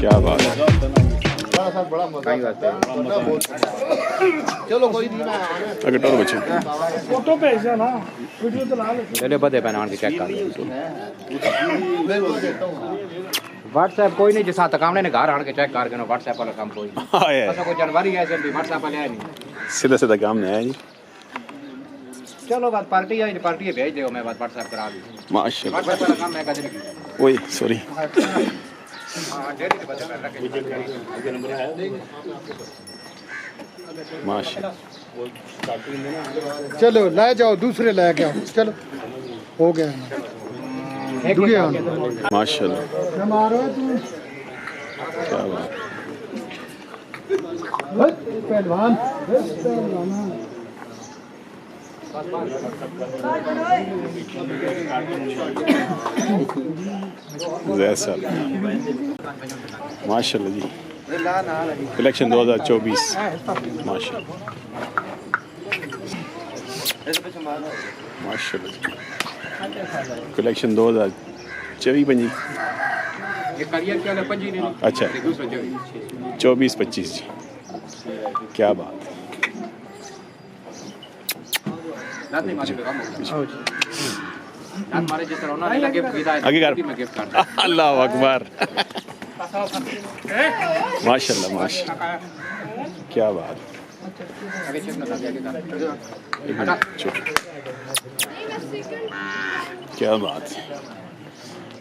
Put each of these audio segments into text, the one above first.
क्या बात है। चलो कोई नहीं अगर टोर बच्चे फोटो भेज ना वीडियो तो ला ले चले बदे पहनान के चेक कर व्हाट्सएप कोई नहीं जिस तक हमने घर आन के चेक कर के व्हाट्सएप वाला काम कोई नहीं ऐसा कोई जनवरी ऐसे भी व्हाट्सएप वाले है नहीं सीधा सीधा काम नहीं है जी। चलो बात पार्टी आई पार्टी भेज दो मैं बात व्हाट्सएप करा दूं माशाल्लाह व्हाट्सएप वाला काम मैं कर दूंगी ओए सॉरी हां डेरी के बदे रख माशाल्लाह। चलो ले जाओ दूसरे ले के आओ चलो हो गया माशाल्लाह मारो तू क्या बात। पहलवान जैसा माशाल्लाह जी कलेक्शन 2024 माशाल्लाह माशाल्लाह जी कलेक्शन 2024 पंजी ये करियर क्या है पंजी नहीं अच्छा 24-25 जी क्या बात। रात नहीं मारे काम हो रात मारे जिस तरह उन्होंने गिफ्ट किया है आगे कर मैं गिफ्ट कर अल्लाह अकबर माशाल्लाह माशाल्लाह क्या बात। आगे चेक ना आगे क्या बात।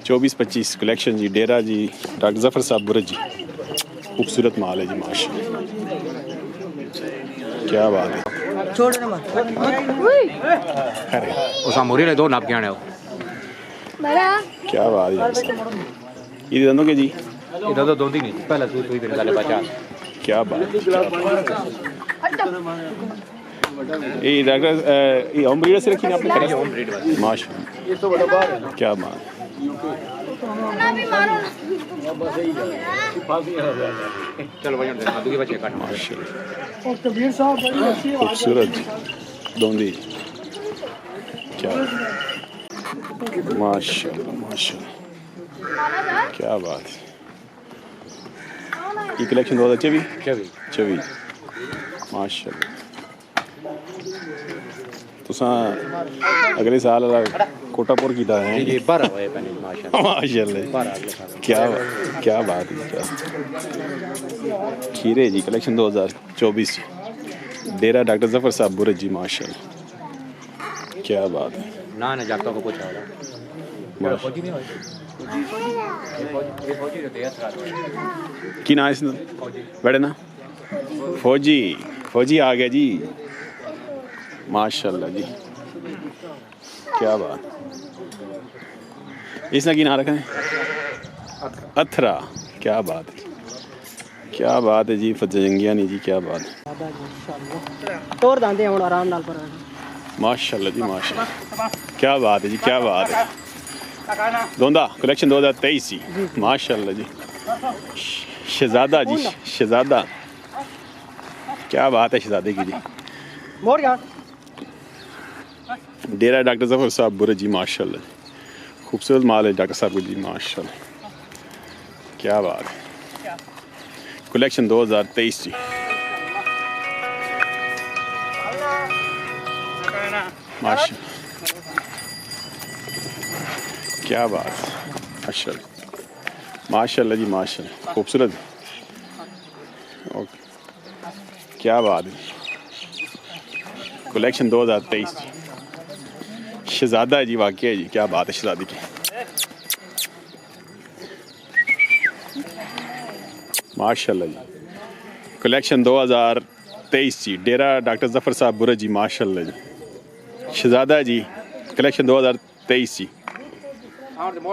24-25 कलेक्शन जी डेरा जी डॉक्टर जफर साहब बुरज जी खूबसूरत माल है जी माशाल्लाह क्या बात है। छोड़ ना उस मोरी ले दो नाप के आने हो क्या बात है ये दोनों के जी इधर तो दो दिन नहीं पहले तू दिन वाले बचा क्या बात ये डॉक्टर ये होम ब्रीडर से रखी ना आपने होम ब्रीड माशाल्लाह ये तो बड़ा बार है क्या बात। चलो भैया दे दूसरी बच्चे काट माशाल्लाह और कबीर साहब बड़ी अच्छी खूबसूरत दोंदी क्या माशाल्लाह माशाल्लाह क्या बात। ये कलेक्शन 2024 माशाल्लाह तुसा अगले साल कोटापुर की था है जी 12 हुए पहले माशाल्लाह माशाल्लाह 12 क्या बात है क्या खीरे जी कलेक्शन 2024 डेरा डॉक्टर जफर साहब बुरज जी माशाल्लाह क्या बात है। ना ना जागता को पूछा होगा फौजी नहीं होए ये फौजी रहते हैं की ना इसने बड़े ना फौजी आ गया जी माशाल्लाह जी क्या बात। इसने की ना रखा है अथरा क्या बात है जी फतेहजंगिया नहीं जी क्या बात है तोड़ दांदे हम आराम नाल पर माशाल्लाह जी माशाल्लाह क्या बात है जी क्या बात है। दोंदा कलेक्शन 2023 जी माशाल्लाह जी शहजादा जी शहजादा क्या बात है शहजादे की जी मोड़ यार डेरा डॉक्टर जफर साहब बुरज जी माशाल्लाह खूबसूरत माल है डॉक्टर साहब जी माशाल्लाह क्या बात है कलेक्शन 2023 जी माशाल्लाह क्या बात माशाल्लाह जी माशाल्लाह खूबसूरत ओके क्या बात है कलेक्शन 2023 जी शहजादा है जी वाकई है जी क्या बात है शहजादी की माशाल्लाह जी कलेक्शन 2023 जी डेरा डॉक्टर जफर साहब बुरज जी माशाल्लाह जी शहजादा जी कलेक्शन 2023 जी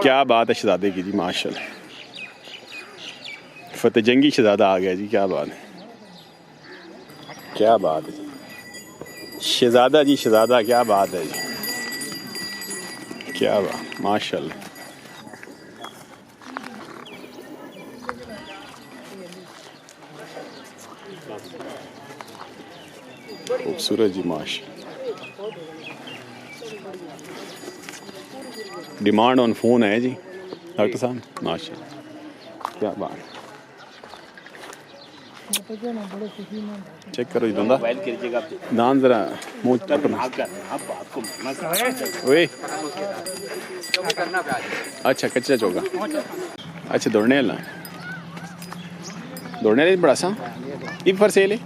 क्या बात है शहजादे की जी माशाल्लाह फतेहजंगी शहजादा आ गया जी क्या बात है शहजादा जी शहजादा क्या बात है जी क्या बात माशाल्लाह खूबसूरत जी माश। डिमांड ऑन फ़ोन है जी डॉक्टर साहब माशाल्लाह, क्या बात। चेक करो जी धंधा दान जरा मुँह ओए अच्छा कच्चा चौका अच्छा दौड़ने वाला बड़ा सा ये फॉर सेल है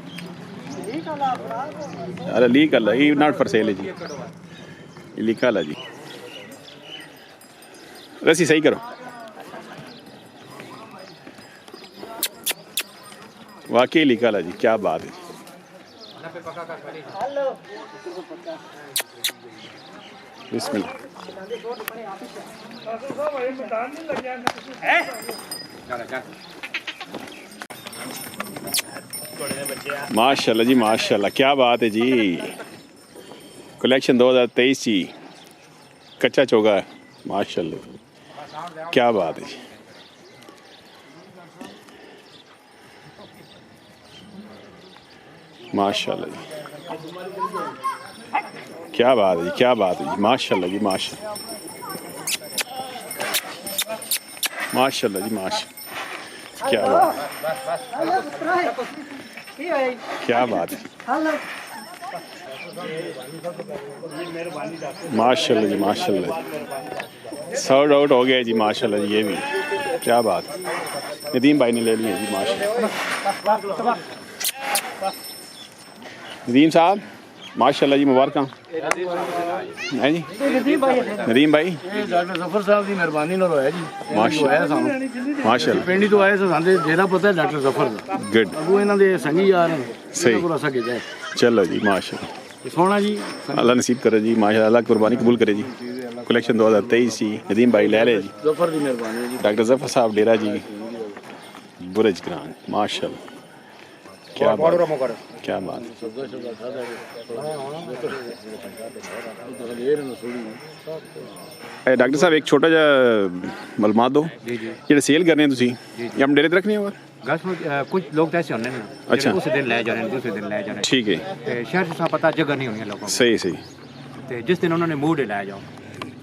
अरे लीक अल्ला ये नॉट फॉर सेल है जी ये लीक अल्ला जी रस्सी सही करो वाकई लीक अल्ला जी क्या बात है बिस्मिल्लाह माशाल्लाह जी माशाल्लाह क्या बात है जी कलेक्शन 2023 जी कच्चा चौगा है माशाल्लाह क्या बात है जी माशाल्लाह जी क्या बात है जी क्या बात है जी माशाल्लाह जी माशाल्लाह माशाल्लाह जी माशाल्लाह क्या बात क्या बात है माशाल्लाह जी माशाल्लाह सॉल्ड आउट हो गया जी माशाल्लाह जी ये भी क्या बात नदीम भाई ने ले लिए जी माशाल्लाह नदीम साहब माशाल्लाह जी मुबारक हैं जी नदीम भाई डॉक्टर जफर साहब की मेहरबानी नाल होया जी माशाल्लाह माशाल्लाह पिंडी तो आए साडे डेरा पता है डॉक्टर जफर दा गुड अगो इन्हां दे संगी यार हैं सही पूरा सके जाए चलो जी माशाल्लाह सोना जी अल्लाह नसीब करे जी माशाल्लाह अल्लाह कुर्बानी कबूल करे जी कलेक्शन 2023 जी नदीम भाई ले ले जी जफर की मेहरबानी है जी डॉक्टर जफर साहब डेरा जी बुरज ग्रान माशाल्लाह क्या बात क्या बात डॉक्टर साहब एक छोटा जा मालूमात दो जेह्ड़े सेल करने तुसी या अपने डेरे ते रखने हो कुछ लोग तो ऐसे होने ना अच्छा उस दिन ले जाने दूसरे दिन ले जाने ठीक है शहर से पता जगह नहीं होनी लोगों को सही सही जिस दिन उन्होंने मूड लाया जाओ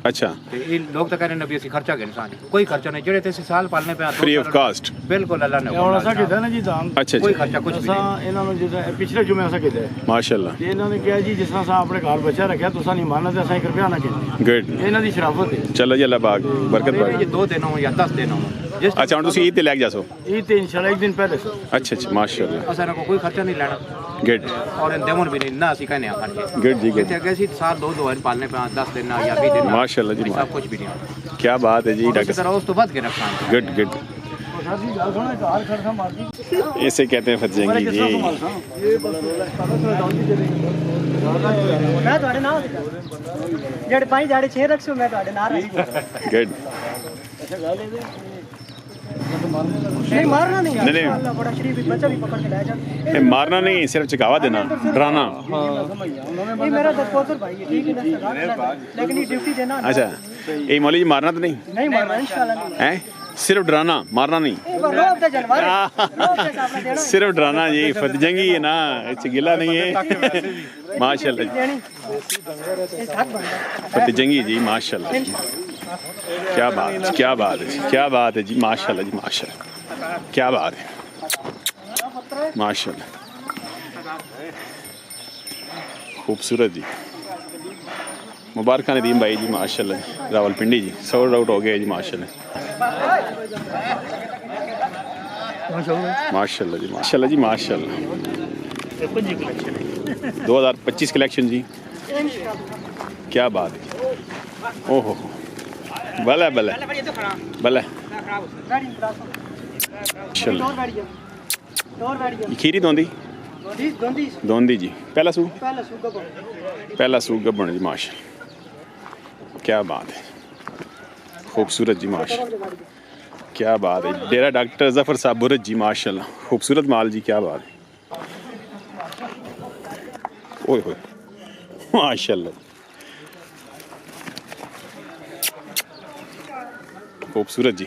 अच्छा ये लोग तो कह रहे हैं भी खर्चा के इंसान कोई खर्चा नहीं जेड़े ते साल पालने पे फ्री ऑफ कास्ट बिल्कुल अल्लाह ने ਹੁਣ ਅਸਾਂ ਕਿਹਾ ਨਾ ਜੀ ਦਾਨ अच्छा कोई अच्छा खर्चा कुछ भी ਅਸਾਂ ਇਹਨਾਂ ਨੂੰ ਜਿਹੜਾ ਪਿਛਲੇ ਜੁਮੇ ਅਸਾਂ ਕਿਹਾ माशाल्लाह ਤੇ ਇਹਨਾਂ ਨੇ ਕਿਹਾ ਜੀ ਜਿਸ ਤਰ੍ਹਾਂ ਅਸਾਂ ਆਪਣੇ ਘਰ ਬੱਚਾ ਰੱਖਿਆ ਤੁਸੀਂ ਨਹੀਂ ਮੰਨਦੇ ਅਸਾਂ 1 ਰੁਪਿਆ ਨਾ ਕਹਿੰਦੇ गुड ਇਹਨਾਂ ਦੀ ਸ਼ਰਾਫਤ ਹੈ चलो जी अल्लाह पाक बरकत नहीं पाक ये 2 दिन हो या 10 दिन हो जिस अच्छा हम तुसी ईद ते लैके जासो ਇਹ ਤੇ ਇਨਸ਼ਾਅੱਲਾ ਇੱਕ ਦਿਨ ਪਹਿਲੇ अच्छा अच्छा माशाल्लाह असा को कोई खर्चा नहीं लेना गुड और देवन भी नहीं ना असी कहने खर्चे गुड जी गुड इतने अगे सी साल 2 दिन पालने पे 10 दिन या 20 दिन माशाल्लाह जी सब कुछ भी नहीं क्या बात है जी और इसी डॉक्टर तरह उस तो बाद के नुकसान गुड गुड इसे कहते हैं फतेहजंगी जी मैं ਤੁਹਾਡੇ ਨਾਲ ਜਿਹੜੇ 5 ਜਾੜੇ 6 ਰੱਖੋ ਮੈਂ ਤੁਹਾਡੇ ਨਾਲ गुड नहीं मारना नहीं नहीं, नहीं। अल्लाह बड़ा शरीफ बच्चा भी पकड़ के ले जा ये मारना नहीं सिर्फ चकावा देना डराना ये मेरा दरपोतर भाई है ठीक है ना लेकिन ये ड्यूटी देना अच्छा ये मौली जी मारना तो नहीं नहीं मारना इंशाल्लाह नहीं हैं सिर्फ डराना मारना नहीं एक बार रोब दे जलवा रोब के सामने देना सिर्फ डराना जी फतेहजंगी है ना इस गिला नहीं है माशाल्लाह जी देनी इस हक बनता फतेहजंगी जी माशाल्लाह क्या बात क्या बात है क्या बात है जी माशाल्लाह जी माशाल्लाह क्या बात है माशाल्लाह खूबसूरत जी मुबारक नदीम भाई जी माशाल्लाह रावलपिंडी जी सोल्ड आउट हो गया जी माशाल्लाह माशाल्लाह जी माशाल्लाह जी माशाल्लाह 2025 कलेक्शन जी क्या बात है ओहो भले भले भले माशाल्लाह खीरी दोंदी दोंदी जी पहला सूग गब्बन जी माशाल्लाह क्या बात है खूबसूरत जी माशाल्लाह क्या बात है डेरा डॉक्टर जफर साहब बुरज जी माशाल्लाह खूबसूरत माल जी क्या बात है ओए होए माशाल्लाह खूबसूरत जी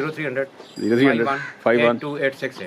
0300 51